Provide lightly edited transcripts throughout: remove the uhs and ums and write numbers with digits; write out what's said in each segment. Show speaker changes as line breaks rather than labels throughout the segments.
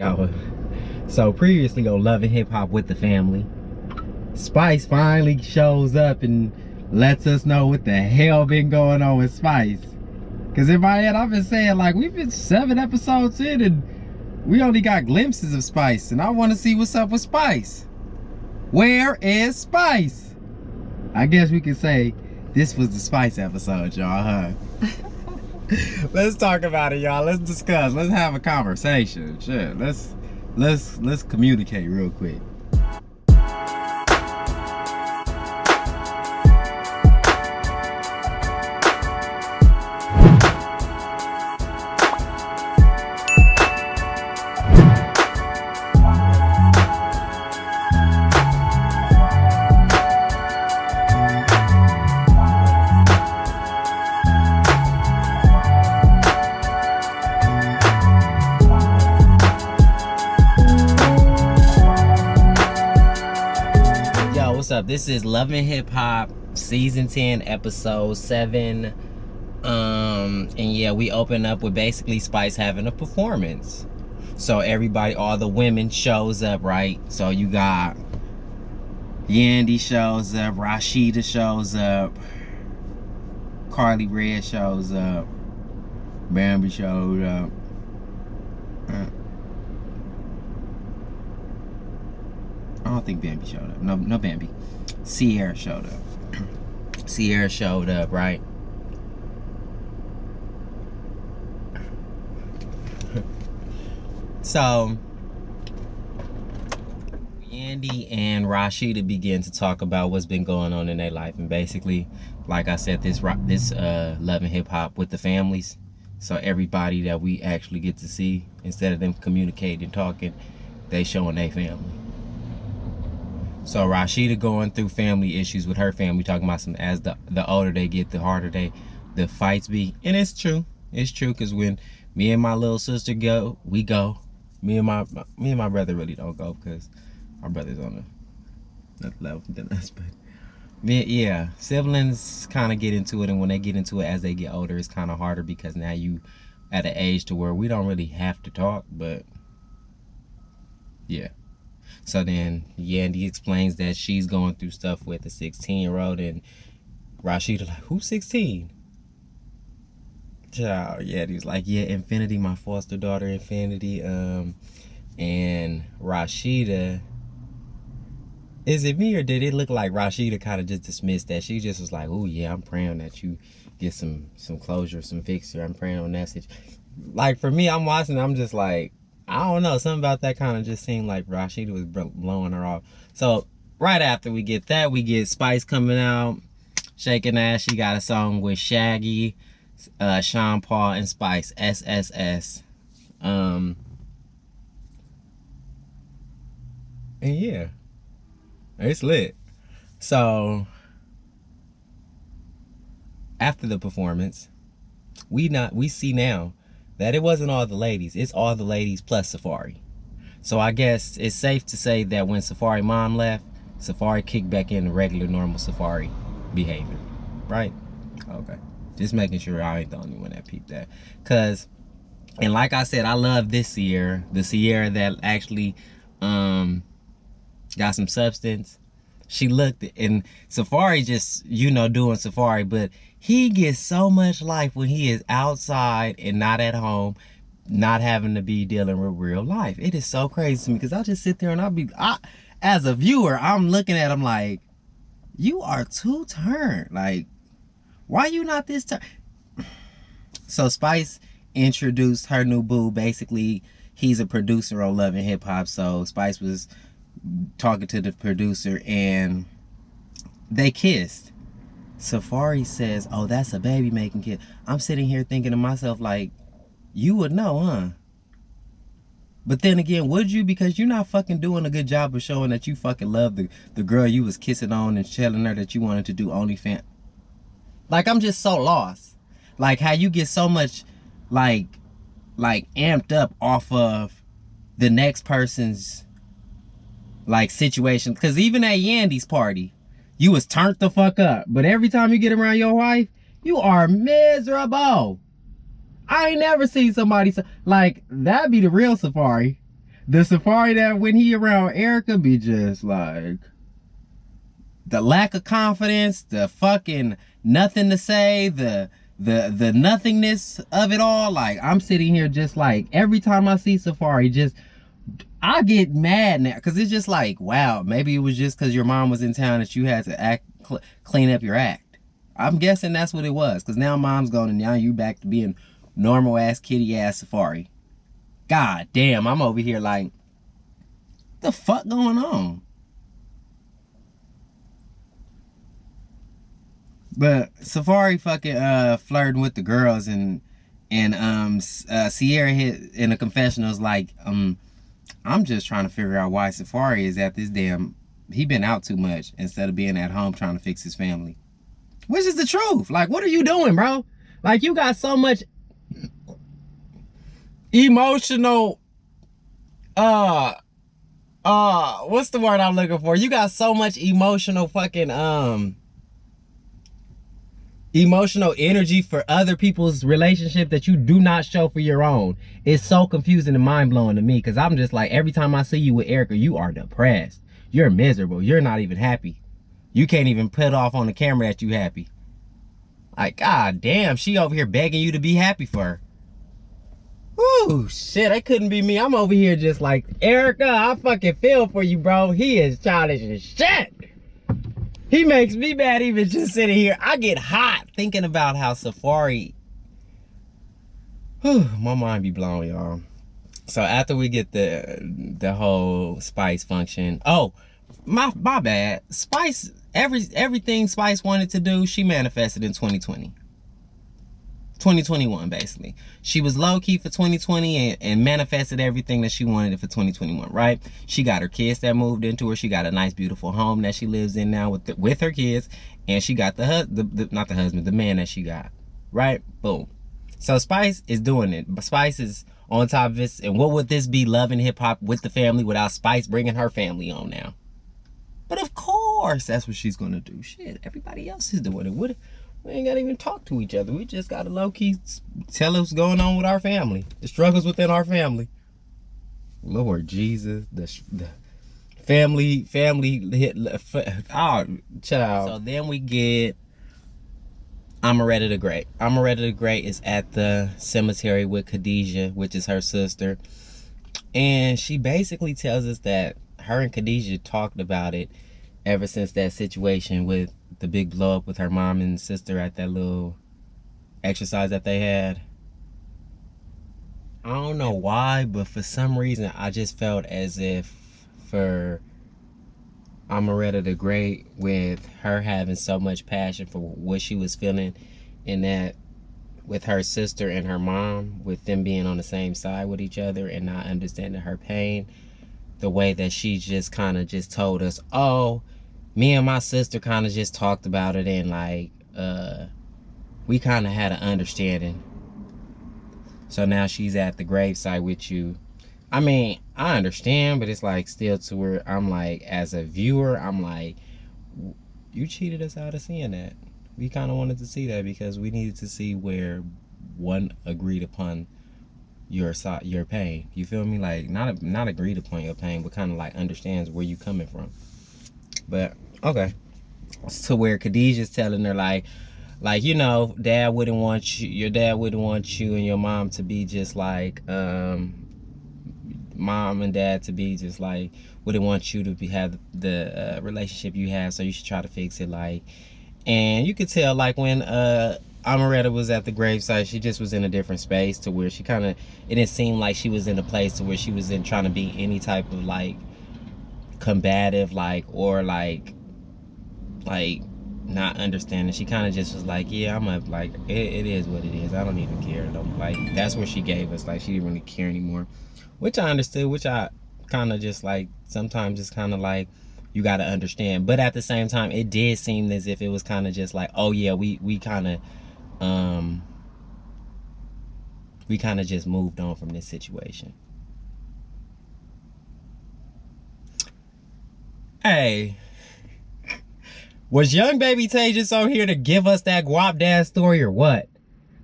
Yo, so previously on Love and Hip Hop with the Family, Spice finally shows up and lets us know what the hell been going on with Spice. Cause in my head I've been saying like we've been 7 episodes in and we only got glimpses of Spice, and I want to see what's up with Spice. Where is Spice? I guess we could say this was the Spice episode, y'all, huh? Let's talk about it, y'all. Let's discuss. Let's have a conversation. Shit. Let's communicate real quick. What's up? This is Love and Hip Hop season 10 episode 7. And yeah, we open up with basically Spice having a performance. So everybody, all the women shows up, right? So you got Yandy shows up, Rashida shows up, Carly Red shows up, Bambi showed up. I don't think Bambi showed up. No Bambi. Sierra showed up. Sierra showed up, right? So Yandy and Rashida begin to talk about what's been going on in their life, and basically, like I said, this Love and Hip Hop with the families. So everybody that we actually get to see, instead of them communicating, talking, they showing their family. So Rashida going through family issues with her family, talking about some, as the older they get, the harder the fights be. And it's true. It's true, because when me and my little sister go, we go. Me and my brother really don't go, because our brother's on another level than us. But yeah, siblings kind of get into it, and when they get into it as they get older, it's kind of harder, because now you at an age to where we don't really have to talk. But yeah. So then Yandy explains that she's going through stuff with a 16-year-old, and Rashida like, who's 16? Child, Yandy's like, yeah, Infinity, my foster daughter, Infinity. And Rashida, is it me, or did it look like Rashida kind of just dismissed that? She just was like, oh yeah, I'm praying that you get some closure, some fixer. I'm praying on that. Like for me, I'm watching, I'm just like, I don't know, something about that kind of just seemed like Rashida was blowing her off. So right after we get that, we get Spice coming out, shaking ass. She got a song with Shaggy, Sean Paul, and Spice, SSS. And yeah, it's lit. So after the performance, we see now that it wasn't all the ladies. It's all the ladies plus Safari. So I guess it's safe to say that when Safari mom left, Safari kicked back into regular, normal Safari behavior, right? Okay. Just making sure I ain't the only one that peeped that. And like I said, I love this Sierra. The Sierra that actually got some substance. She looked, and Safari just, doing Safari, but he gets so much life when he is outside and not at home, not having to be dealing with real life. It is so crazy to me, because I'll just sit there and as a viewer, I'm looking at him like, you are too turned. Like, why you not this turn? So Spice introduced her new boo. Basically, he's a producer on Love and Hip Hop. So Spice was talking to the producer, and they kissed. Safari says, oh, that's a baby making kid. I'm sitting here thinking to myself, like, you would know, huh? But then again, would you? Because you're not fucking doing a good job of showing that you fucking love the girl you was kissing on and telling her that you wanted to do OnlyFans. Like, I'm just so lost. Like, how you get so much, like amped up off of the next person's like situation. Because even at Yandy's party, you was turned the fuck up, but every time you get around your wife, you are miserable. I ain't never seen somebody like that. Be the real Safari. The Safari that when he around Erica be just like the lack of confidence, the fucking nothing to say, the nothingness of it all. Like, I'm sitting here just like, every time I see Safari, just, I get mad now. Because it's just like, wow, maybe it was just because your mom was in town that you had to clean up your act. I'm guessing that's what it was. Because now mom's gone and now you back to being normal ass, kitty ass Safari. God damn, I'm over here like, what the fuck going on? But Safari fucking flirting with the girls, and Sierra hit in the confessionals like, I'm just trying to figure out why Safari is at this damn, he been out too much instead of being at home trying to fix his family. Which is the truth. Like, what are you doing, bro? Like, you got so much emotional, what's the word I'm looking for? You got so much emotional fucking, emotional energy for other people's relationship that you do not show for your own. It's so confusing and mind-blowing to me, because I'm just like, every time I see you with Erica, you are depressed. You're miserable. You're not even happy. You can't even put off on the camera that you happy. Like, god damn, she over here begging you to be happy for her. Woo, shit, that couldn't be me. I'm over here just like, Erica, I fucking feel for you, bro. He is childish as shit. He makes me mad even just sitting here. I get hot thinking about how Safari, whew, my mind be blown, y'all. So after we get the whole Spice function, oh, my bad. Spice, everything Spice wanted to do, she manifested in 2020. 2021, basically. She was low-key for 2020 and manifested everything that she wanted for 2021, right? She got her kids that moved into her. She got a nice, beautiful home that she lives in now with her kids. And she got the man that she got, right? Boom. So Spice is doing it. Spice is on top of this. And what would this be, loving hip-hop with the family without Spice bringing her family on now? But of course, that's what she's going to do. Shit, everybody else is doing it. We ain't gotta even talk to each other. We just gotta low-key tell us what's going on with our family. The struggles within our family. Lord Jesus, the family hit, oh, child. So then we get Omeretta the Great. Omeretta the Great is at the cemetery with Khadijah, which is her sister. And she basically tells us that her and Khadijah talked about it ever since that situation with the big blow up with her mom and sister at that little exercise that they had. I don't know why, but for some reason I just felt as if for Omeretta the Great, with her having so much passion for what she was feeling, and that with her sister and her mom, with them being on the same side with each other and not understanding her pain, the way that she just kind of just told us, oh, me and my sister kind of just talked about it, and like we kind of had an understanding. So now she's at the gravesite with you. I mean, I understand, but it's like still to where I'm like, as a viewer, I'm like, you cheated us out of seeing that. We kind of wanted to see that because we needed to see where one agreed upon your side, your pain. You feel me? Like not agreed upon your pain, but kind of like understands where you coming from. But okay, to where Khadijah's telling her like you know, dad wouldn't want you, your dad wouldn't want you and your mom to be just like mom and dad to be just like, wouldn't want you to have the relationship you have, so you should try to fix it. Like, and you could tell like when Omeretta was at the gravesite, she just was in a different space to where she kind of, it didn't seem like she was in a place to where she was in trying to be any type of like combative, like, or like not understanding. She kind of just was like, yeah, I'm up, like it is what it is, I don't even care. Like that's where she gave us, like she didn't really care anymore, which I understood, which I kind of just like sometimes it's kind of like you got to understand. But at the same time, it did seem as if it was kind of just like, oh yeah, we kind of just moved on from this situation. Hey, was young baby Tay just on here to give us that guap dad story or what?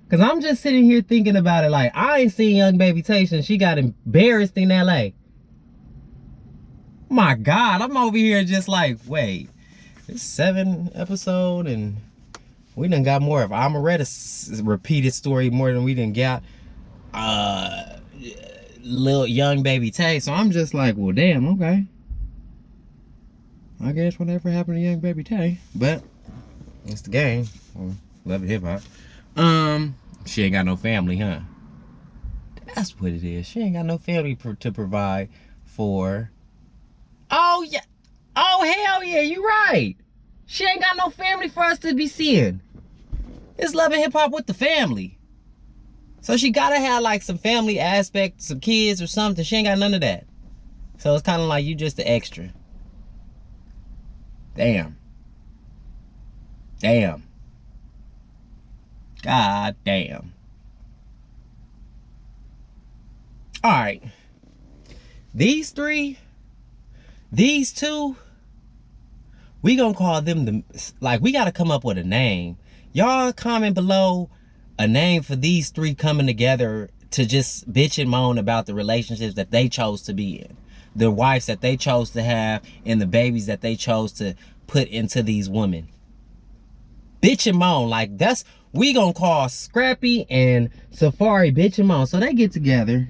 Cause I'm just sitting here thinking about it like, I ain't seen young baby Tay since she got embarrassed in LA. My God, I'm over here just like, wait, it's 7 episode and we done got more of Omeretta's repeated story more than we done got little young baby Tay. So I'm just like, well, damn, okay. I guess whatever happened to young baby Tay, but it's the game. Love it, hip hop. She ain't got no family, huh? That's what it is. She ain't got no family to provide for. Oh yeah. Oh hell yeah, you right. She ain't got no family for us to be seeing. It's Love and Hip Hop with the family. So she gotta have like some family aspect, some kids or something. She ain't got none of that. So it's kind of like you just the extra. Damn. Damn. God damn. Alright. These 3, these 2, we gonna call them the, like, we gotta come up with a name. Y'all comment below a name for these 3 coming together to just bitch and moan about the relationships that they chose to be in. The wives that they chose to have and the babies that they chose to put into these women. Bitch and moan, like that's, we gonna call Scrappy and Safari bitch and moan. So they get together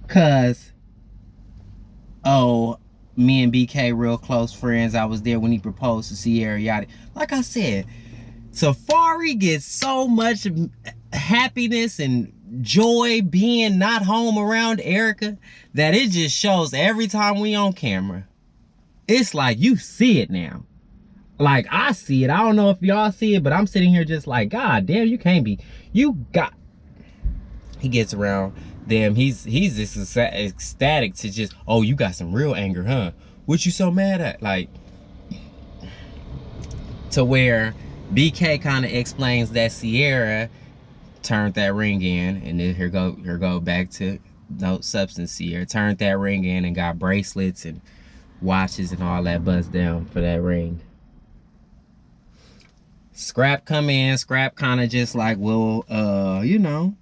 cause, oh, me and BK real close friends. I was there when he proposed to Sierra Yachty. Like I said, Safari gets so much happiness and joy being not home around Erica that it just shows every time we on camera. It's like you see it now. Like I see it. I don't know if y'all see it, but I'm sitting here just like, God damn, you can't be. You got. He gets around them. He's just ecstatic to just, oh, you got some real anger, huh? What you so mad at? Like, to where BK kind of explains that Sierra turned that ring in, and then here go back to no substance. Sierra turned that ring in and got bracelets and watches and all that buzz down for that ring. Scrap come in. Scrap kind of just like, well, you know,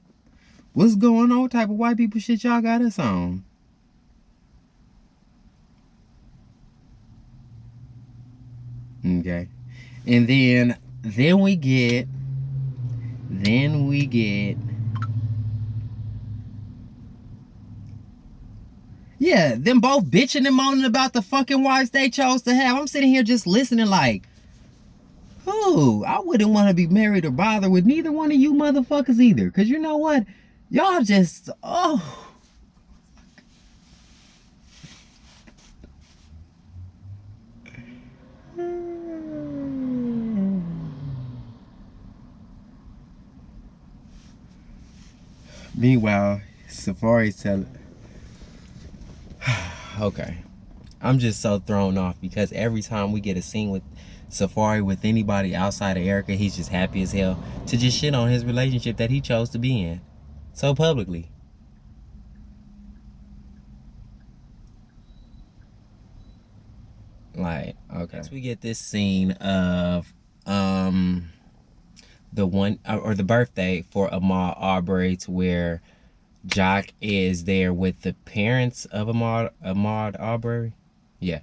what's going on? What type of white people shit y'all got us on? Okay. And then we get yeah, them both bitching and moaning about the fucking wives they chose to have. I'm sitting here just listening like, ooh, I wouldn't want to be married or bother with neither one of you motherfuckers either. Because you know what? Y'all just, oh. Meanwhile, Safari's telling, okay. I'm just so thrown off because every time we get a scene with Safari with anybody outside of Erica, he's just happy as hell to just shit on his relationship that he chose to be in so publicly. Like, okay. Next we get this scene of the one or the birthday for Ahmaud Arbery, to where Jock is there with the parents of Ahmaud Arbery. Yeah.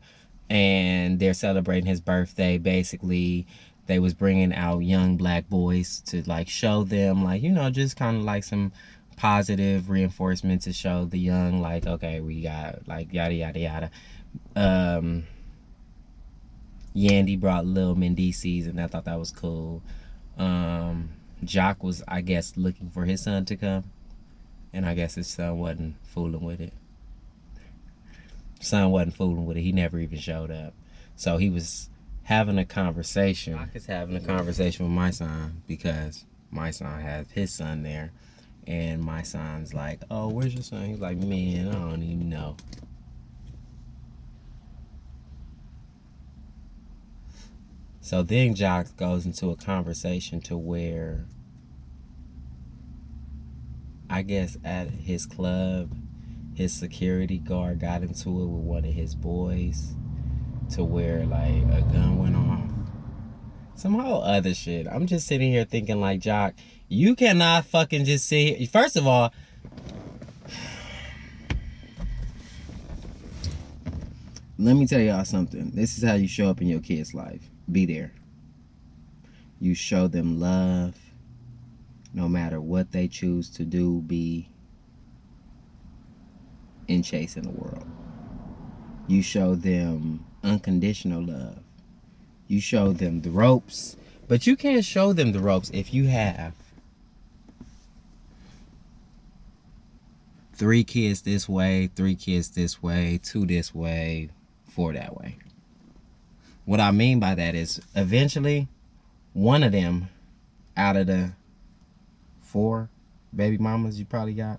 And they're celebrating his birthday. Basically, they was bringing out young black boys to like show them, like, you know, just kind of like some positive reinforcement to show the young, like, okay, we got like yada yada yada. Yandy brought Lil Mendices, and I thought that was cool. Jock was, I guess, looking for his son to come, and I guess his son wasn't fooling with it. Son wasn't fooling with it. He never even showed up. So he was having a conversation. Jock is having a conversation with my son because my son has his son there, and my son's like, oh, where's your son? He's like, man, I don't even know. So then Jock goes into a conversation to where, I guess at his club, his security guard got into it with one of his boys, to where like a gun went off. Some whole other shit. I'm just sitting here thinking like, Jock, you cannot fucking just sit here. First of all, let me tell y'all something. This is how you show up in your kid's life. Be there. You show them love no matter what they choose to do, be, and chase in the world. You show them unconditional love. You show them the ropes, but you can't show them the ropes if you have 3 kids this way, 3 kids this way, 2 this way, 4 that way. What I mean by that is eventually one of them out of the 4 baby mamas you probably got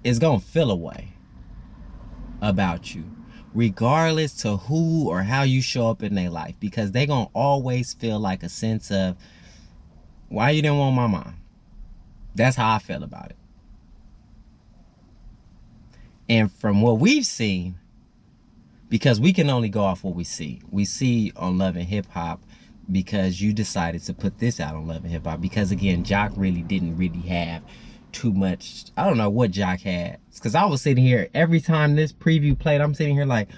is gonna feel a way about you, regardless to who or how you show up in their life, because they gonna always feel like a sense of, why you didn't want my mom? That's how I feel about it. And from what we've seen, because we can only go off what we see on Love and Hip Hop, because you decided to put this out on Love and Hip Hop, because again, Jock really didn't have too much. I don't know what Jock had, because I was sitting here every time this preview played, I'm sitting here like,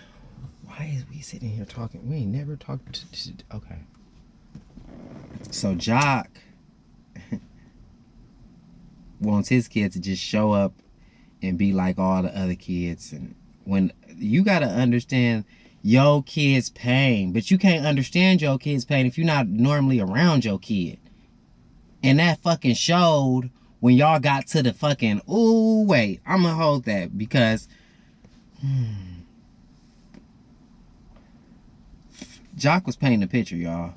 why is we sitting here talking? We ain't never talked. Okay, so Jock wants his kid to just show up and be like all the other kids. And when you got to understand your kid's pain, but you can't understand your kid's pain if you're not normally around your kid. And that fucking showed when y'all got to the fucking, ooh, wait, I'm gonna hold that, because Jock was painting a picture, y'all.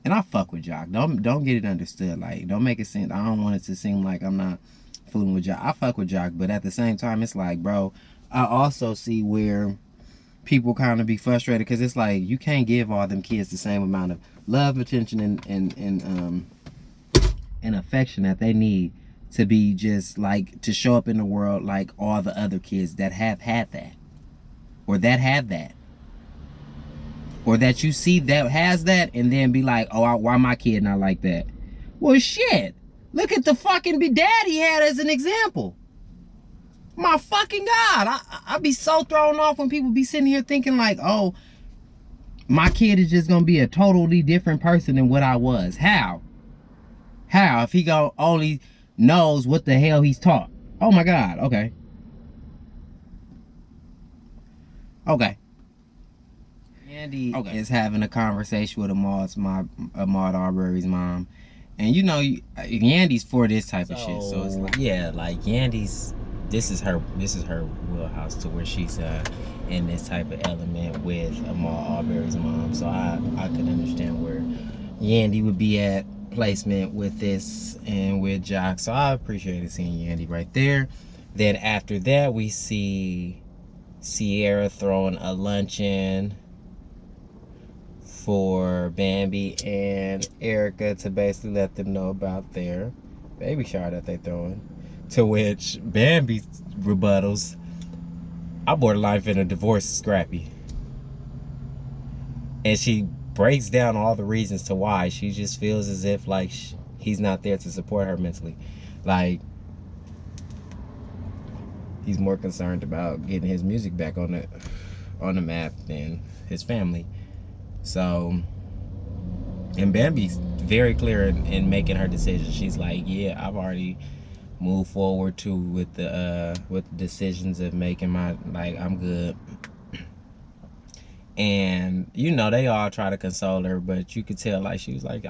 And I fuck with Jock. Don't get it understood. Like, don't make it seem, I don't want it to seem like I'm not fooling with Jock. I fuck with Jock, but at the same time, it's like, bro, I also see where people kind of be frustrated, because it's like, you can't give all them kids the same amount of love, attention, and affection that they need to be just like, to show up in the world like all the other kids that have had that, or that have that, or that you see that has that, and then be like, oh, why my kid not like that? Well, shit, look at the fucking dad he had as an example. My fucking God, I be so thrown off when people be sitting here thinking like, oh, my kid is just gonna be a totally different person than what I was. How? If he only knows what the hell he's taught? Oh my God, okay. Andy is having a conversation with Ahmaud Arbery's mom. And you know, Yandy's for this type of shit. So it's like, yeah, like Yandy's, this is her wheelhouse, to where she's in this type of element with Ahmaud Arbery's mom. So I could understand where Yandy would be at placement with this and with Jock. So I appreciated seeing Yandy right there. Then after that, we see Sierra throwing a luncheon for Bambi and Erica to basically let them know about their baby shower that they throwing. To which Bambi rebuttals, I borderline finna divorce Scrappy. And she breaks down all the reasons to why. She just feels as if like he's not there to support her mentally. Like, he's more concerned about getting his music back on the map than his family. So, and Bambi's very clear in making her decision. She's like, yeah, I've already moved forward with the decisions of making my, like, I'm good. And you know, they all try to console her, but you could tell like she was like,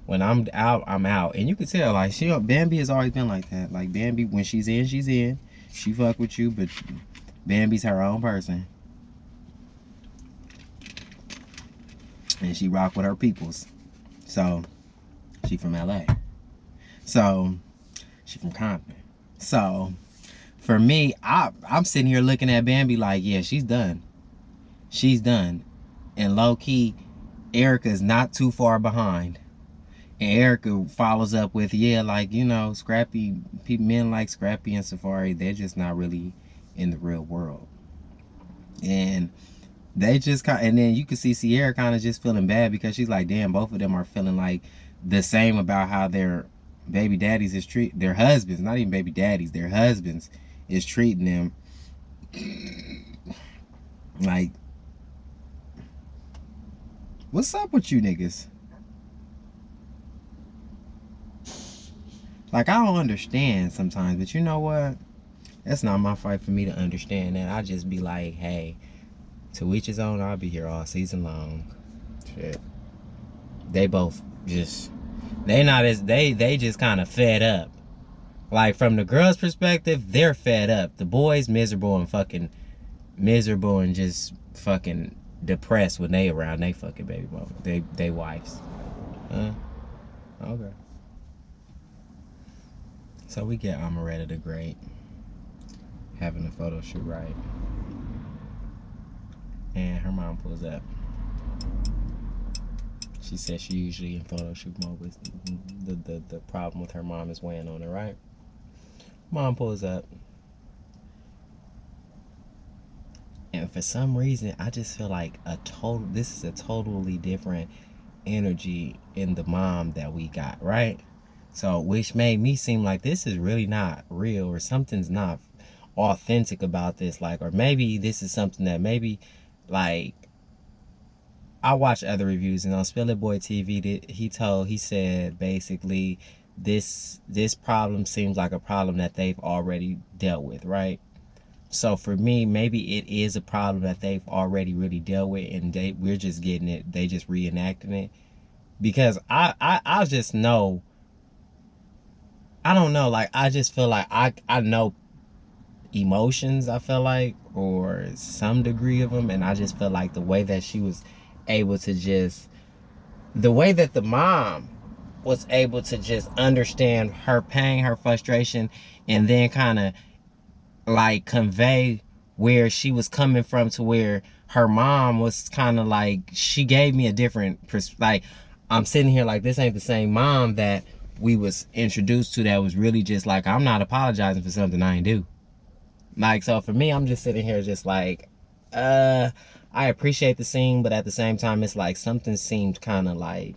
when I'm out, I'm out. And you could tell like Bambi has always been like that. Like, Bambi, when she's in, she's in. She fuck with you, but Bambi's her own person. And she rock with her peoples. So she from LA. So she from Compton. So for me, I'm sitting here looking at Bambi like, yeah, she's done. She's done. And low-key, Erica's not too far behind. And Erica follows up with, yeah, like, you know, Scrappy, men like Scrappy and Safari, they're just not really in the real world. And they just and then you can see Sierra kind of just feeling bad, because she's like, damn, both of them are feeling like the same about how their baby daddies is their husbands, not even baby daddies, their husbands is treating them. Like, what's up with you niggas? Like, I don't understand sometimes, but you know what? That's not my fight for me to understand that. I just be like, hey, to each his own. I'll be here all season long. Shit. They both just, they just kind of fed up. Like, from the girl's perspective, they're fed up. The boys miserable and just fucking depressed when they around they fucking baby mama. They wives. Okay. So we get Omeretta the Great having a photo shoot, right? And her mom pulls up. She says she usually in photo shoot mode, with the problem with her mom is weighing on her, right? Mom pulls up. And for some reason, I just feel like this is a totally different energy in the mom that we got, right? So, which made me seem like this is really not real, or something's not authentic about this. Like, or maybe this is something that maybe, like, I watch other reviews, and on Spill It Boy TV, he said basically this problem seems like a problem that they've already dealt with, right? So for me, maybe it is a problem that they've already really dealt with, and we're just getting it. They just reenacting it, because I just know. I don't know. Like, I just feel like I know emotions. I feel like, or some degree of them, and I just feel like the way that she was able to just, the way that the mom was able to just understand her pain, her frustration, and then kind of like convey where she was coming from, to where her mom was kind of like, she gave me a different like, I'm sitting here like, this ain't the same mom that we was introduced to, that was really just like, I'm not apologizing for something I ain't do. Like, so for me, I'm just sitting here just like, I appreciate the scene, but at the same time, it's like something seemed kind of like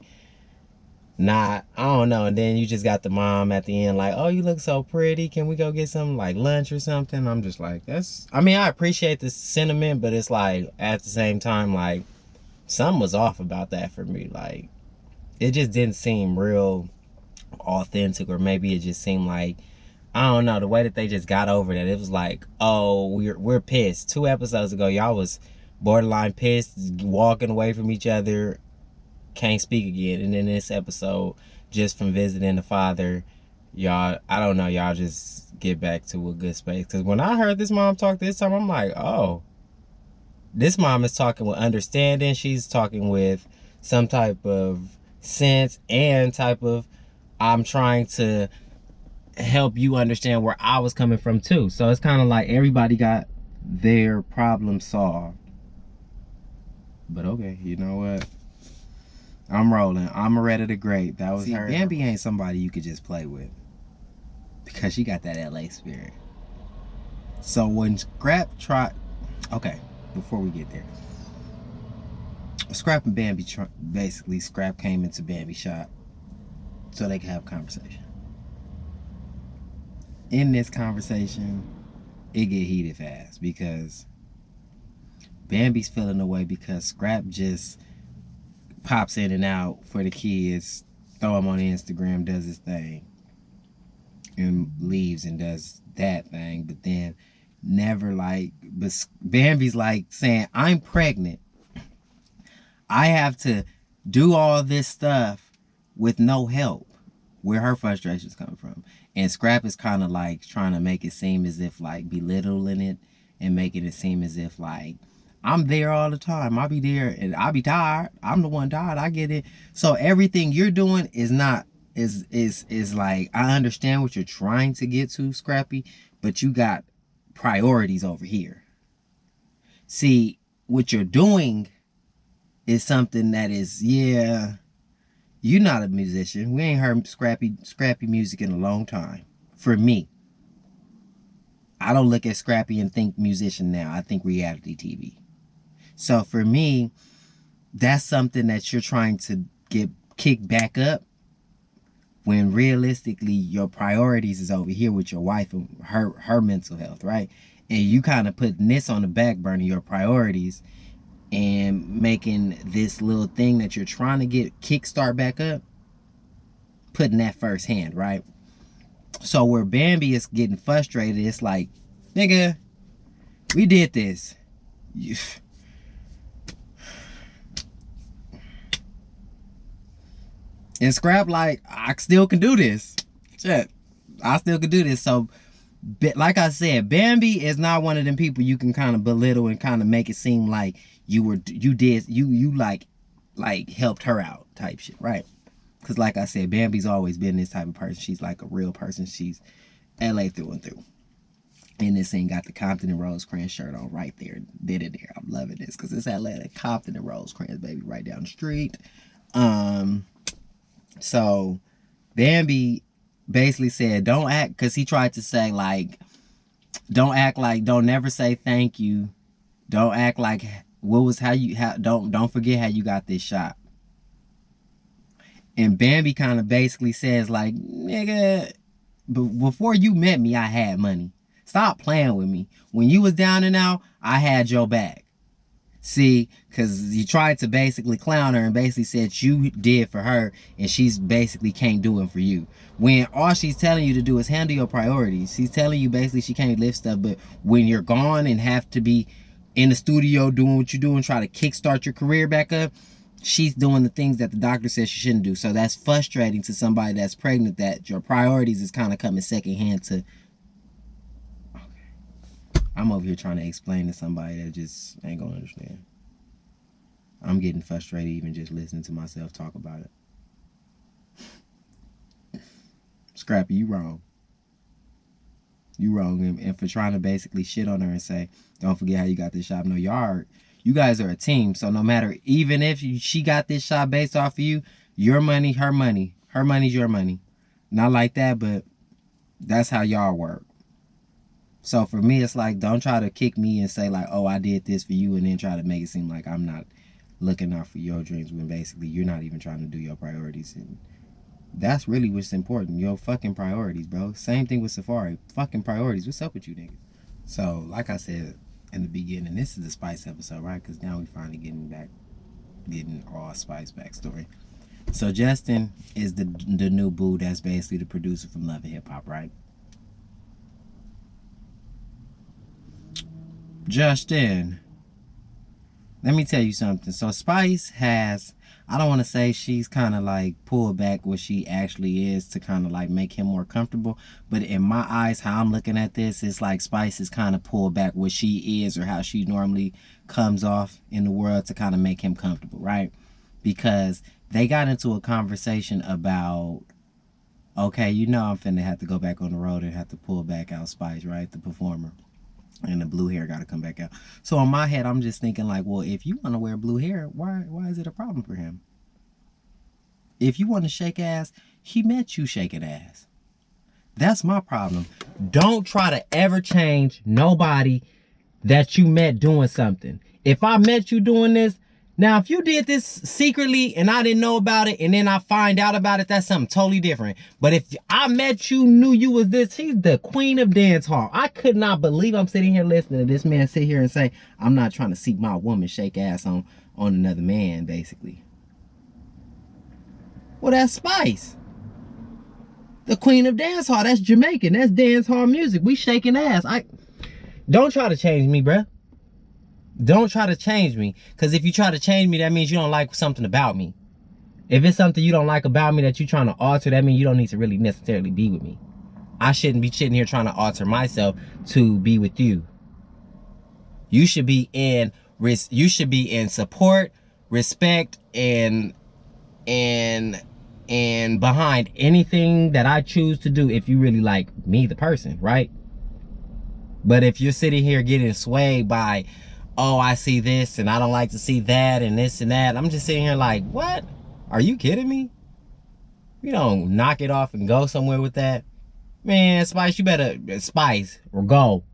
not, I don't know. And then you just got the mom at the end like, oh, you look so pretty, can we go get some like lunch or something? I'm just like, I mean, I appreciate the sentiment, but it's like, at the same time, like, something was off about that for me. Like, it just didn't seem real authentic, or maybe it just seemed like, I don't know, the way that they just got over that. It was like, oh, we're pissed. 2 episodes ago, y'all was borderline pissed, walking away from each other, can't speak again. And in this episode, just from visiting the father, y'all, I don't know, y'all just get back to a good space. Because when I heard this mom talk this time, I'm like, oh, this mom is talking with understanding. She's talking with some type of sense, and type of, I'm trying to help you understand where I was coming from too. So it's kind of like everybody got their problem solved. But okay, you know what? I'm rolling. Omeretta the Great. That was her. Bambi ain't somebody you could just play with, because she got that LA spirit. So when Scrap tried, okay, before we get there, Scrap and Bambi, basically Scrap came into Bambi's shop so they could have a conversation. In this conversation, it get heated fast, because Bambi's feeling away because Scrap just pops in and out for the kids, throw him on Instagram, does his thing, and leaves and does that thing. But then never like, but Bambi's like saying, I'm pregnant. I have to do all this stuff with no help. Where her frustrations come from. And Scrap is kind of like trying to make it seem as if like belittling it, and making it seem as if like, I'm there all the time. I'll be there and I'll be tired. I'm the one tired. I get it. So everything you're doing is not, is like, I understand what you're trying to get to, Scrappy, but you got priorities over here. See, what you're doing is something that is, yeah, you're not a musician. We ain't heard scrappy music in a long time. For me, I don't look at Scrappy and think musician now. I think reality TV. So for me, that's something that you're trying to get kicked back up, when realistically your priorities is over here with your wife and her mental health, right? and you kind of putting this on the back burner, your priorities, and making this little thing that you're trying to get kickstart back up, putting that first hand, right? So where Bambi is getting frustrated, it's like, nigga, we did this. And Scrap like, I still can do this. Shit, I still can do this. So, like I said, Bambi is not one of them people you can kind of belittle and kind of make it seem like you helped her out type shit, right? Because like I said, Bambi's always been this type of person. She's like a real person. She's LA through and through. And this thing got the Compton and Rosecrans shirt on right there. Did it there. I'm loving this because it's Atlanta. Compton and Rosecrans, baby, right down the street. So Bambi basically said, don't act, because he tried to say like, don't act like, don't never say thank you. Don't act like don't forget how you got this shot. And Bambi kind of basically says like, nigga, before you met me, I had money. Stop playing with me. When you was down and out, I had your back. See, because you tried to basically clown her and basically said you did for her and she's basically can't do it for you. When all she's telling you to do is handle your priorities. She's telling you basically she can't lift stuff, but when you're gone and have to be in the studio doing what you're doing, try to kickstart your career back up, she's doing the things that the doctor says she shouldn't do. So that's frustrating to somebody that's pregnant, that your priorities is kind of coming secondhand to... I'm over here trying to explain to somebody that just ain't gonna understand. I'm getting frustrated even just listening to myself talk about it. Scrappy, you wrong. You wrong. And for trying to basically shit on her and say, don't forget how you got this shot. No, you guys are a team. So no matter, even if she got this shot based off of you, your money, her money. Her money's your money. Not like that, but that's how y'all work. So for me, it's like, don't try to kick me and say like, oh, I did this for you, and then try to make it seem like I'm not looking out for your dreams when basically you're not even trying to do your priorities. And that's really what's important, your fucking priorities, bro. Same thing with Safari, fucking priorities. What's up with you, nigga? So like I said in the beginning, this is the Spice episode, right? Because now we finally getting all Spice backstory. So Justin is the new boo that's basically the producer from Love and Hip Hop, right? Justin, let me tell you something. So Spice has, I don't want to say she's kind of like pulled back what she actually is to kind of like make him more comfortable, but in my eyes, how I'm looking at this, it's like Spice is kind of pulled back what she is or how she normally comes off in the world to kind of make him comfortable, right? Because they got into a conversation about, okay, you know I'm finna have to go back on the road and have to pull back out Spice, right? The performer. And the blue hair got to come back out. So in my head, I'm just thinking like, well, if you want to wear blue hair, why is it a problem for him? If you want to shake ass, he met you shaking ass. That's my problem. Don't try to ever change nobody that you met doing something. If I met you doing this, now if you did this secretly and I didn't know about it and then I find out about it, that's something totally different. But if I met you, knew you was this, she's the queen of dance hall. I could not believe I'm sitting here listening to this man sit here and say, I'm not trying to see my woman shake ass on another man, basically. Well, that's Spice. The queen of dance hall. That's Jamaican. That's dance hall music. We shaking ass. Don't try to change me, bruh. Don't try to change me. Because if you try to change me, that means you don't like something about me. If it's something you don't like about me that you're trying to alter, that means you don't need to really necessarily be with me. I shouldn't be sitting here trying to alter myself to be with you. You should be in support, respect, and behind anything that I choose to do if you really like me, the person, right? But if you're sitting here getting swayed by, oh, I see this and I don't like to see that and this and that, I'm just sitting here like, what? Are you kidding me? You don't knock it off and go somewhere with that. Man, Spice, you better, Spice, or go.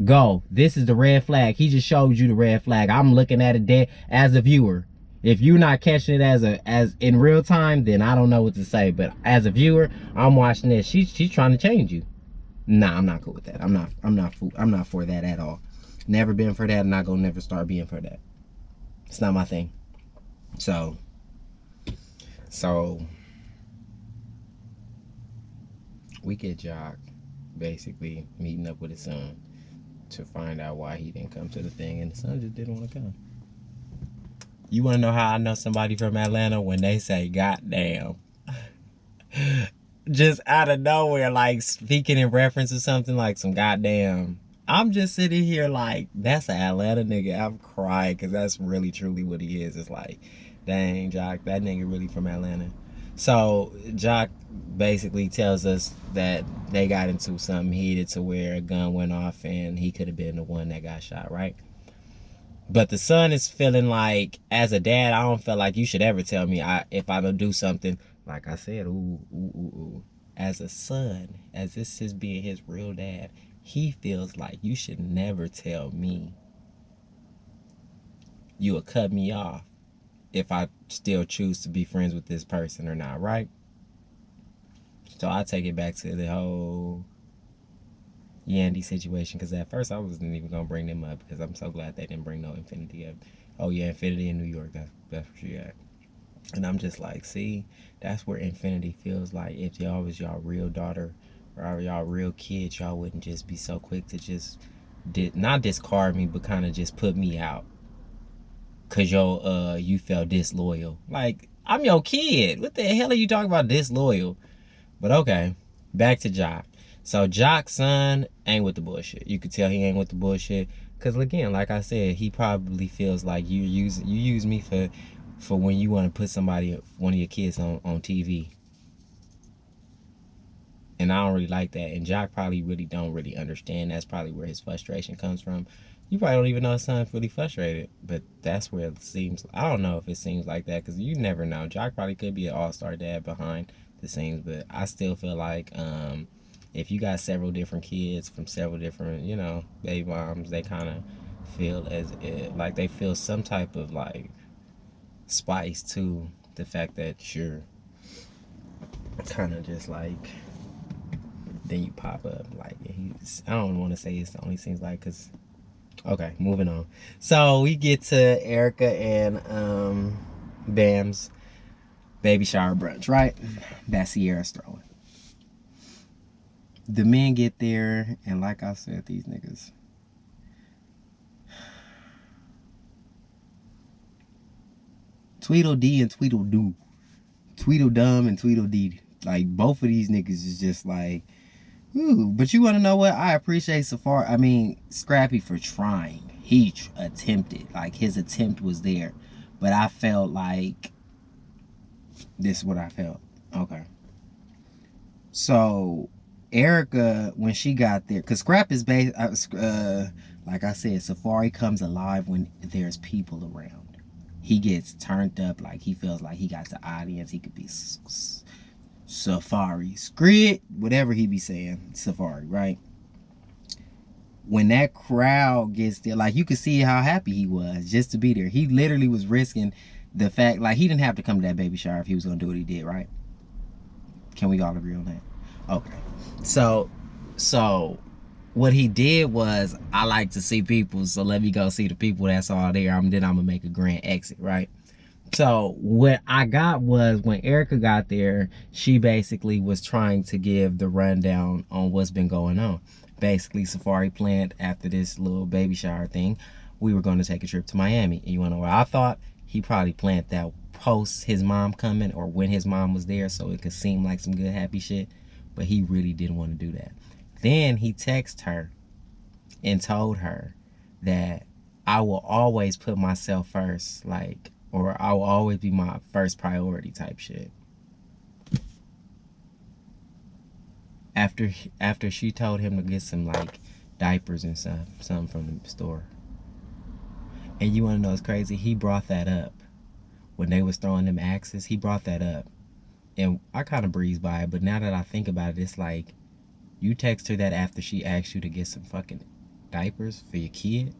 Go. This is the red flag. He just showed you the red flag. I'm looking at it dead as a viewer. If you're not catching it as in real time, then I don't know what to say. But as a viewer, I'm watching this. She's trying to change you. Nah, I'm not cool with that. I'm not for that at all. Never been for that, and not gonna never start being for that. It's not my thing. So we get Jock basically meeting up with his son to find out why he didn't come to the thing, and the son just didn't want to come. You want to know how I know somebody from Atlanta? When they say "goddamn," just out of nowhere, like speaking in reference to something like some goddamn. I'm just sitting here like, that's an Atlanta nigga. I'm crying because that's really truly what he is. It's like, dang, Jock, that nigga really from Atlanta. So Jock basically tells us that they got into something heated to where a gun went off and he could have been the one that got shot, right? But the son is feeling like, as a dad, I don't feel like you should ever tell me if I don't do something. Like I said, ooh. As a son, as this is being his real dad, he feels like you should never tell me you will cut me off if I still choose to be friends with this person or not, right? So I take it back to the whole Yandy situation, because at first I wasn't even gonna bring them up because I'm so glad they didn't bring no Infinity up. Oh yeah, Infinity in New York, that's where she at. And I'm just like, see, that's where Infinity feels like if y'all was y'all real daughter or y'all real kids, y'all wouldn't just be so quick to just not discard me, but kind of just put me out because you felt disloyal. Like, I'm your kid. What the hell are you talking about disloyal? But okay, back to Jock. So Jock's son ain't with the bullshit. You could tell he ain't with the bullshit. Cause again, like I said, he probably feels like you use me for when you want to put one of your kids on TV. And I don't really like that. And Jock probably really don't really understand. That's probably where his frustration comes from. You probably don't even know his son's really frustrated. But that's where it seems. I don't know if it seems like that, because you never know. Jock probably could be an all-star dad behind the scenes. But I still feel like if you got several different kids from several different, baby moms, they kind of feel like they feel some type of like spice to the fact that you're kind of just like, then you pop up like I don't want to say it's the only seems like, because okay, moving on. So we get to Erica and Bam's baby shower brunch, right? That Sierra's throwing. The men get there, and like I said, these niggas, Tweedledee and Tweedledoo, Tweedledum and Tweedledee, like both of these niggas is just like, ooh. But you want to know what? I appreciate Scrappy for trying. He attempted, like his attempt was there, but I felt like this is what I felt. Okay. So Erica, when she got there, because Scrap is like I said, Safari comes alive when there's people around. He gets turned up, like he feels like he got the audience. He could be Safari, Scrit, whatever he be saying, Safari, right? When that crowd gets there, like you could see how happy he was just to be there. He literally was risking the fact, like he didn't have to come to that baby shower if he was gonna do what he did, right? Can we all agree on that? Okay. So what he did was, I like to see people, so let me go see the people that's all there. Then I'm gonna make a grand exit, right? So what I got was, when Erica got there, she basically was trying to give the rundown on what's been going on. Basically, Safari planned after this little baby shower thing, we were going to take a trip to Miami. And you want to know what I thought? He probably planned that post his mom coming, or when his mom was there, so it could seem like some good happy shit. But he really didn't want to do that. Then he texted her and told her that I will always put myself first, like, or I will always be my first priority type shit. After she told him to get some like diapers and something from the store. And you want to know what's crazy? He brought that up when they was throwing them axes. He brought that up, and I kind of breezed by it. But now that I think about it, it's like, you text her that after she asked you to get some fucking diapers for your kid.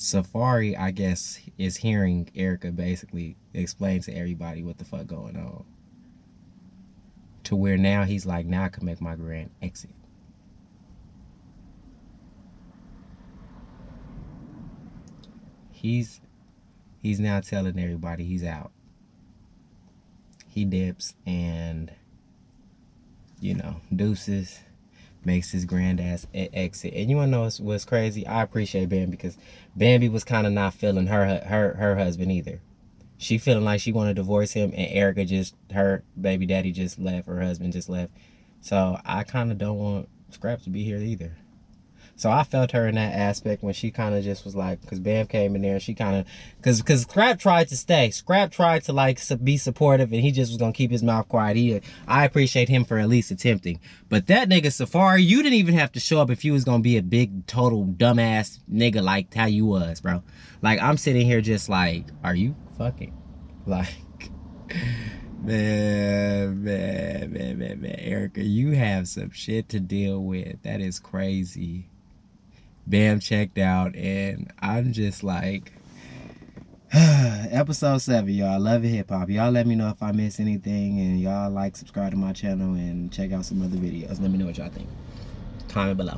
Safari, I guess, is hearing Erica basically explain to everybody what the fuck going on. To where now he's like, now I can make my grand exit. He's now telling everybody he's out. He dips and, you know, deuces, makes his grand ass exit. And you wanna know what's crazy? I appreciate Bambi because Bambi was kind of not feeling her husband either. She feeling like she want to divorce him, and Erica just, her baby daddy just left, her husband just left. So I kind of don't want Scrap to be here either. So I felt her in that aspect when she kind of just was like, because Bam came in there and she kind of, because Scrap tried to stay. Scrap tried to like be supportive and he just was going to keep his mouth quiet. I appreciate him for at least attempting. But that nigga Safari, you didn't even have to show up if you was going to be a big, total dumbass nigga like how you was, bro. Like, I'm sitting here just like, are you fucking? Like, man, Erica, you have some shit to deal with. That is crazy. Bam checked out, and I'm just like, episode 7, y'all. Love it, hip hop. Y'all let me know if I miss anything, and y'all like, subscribe to my channel, and check out some other videos. Let me know what y'all think. Comment below.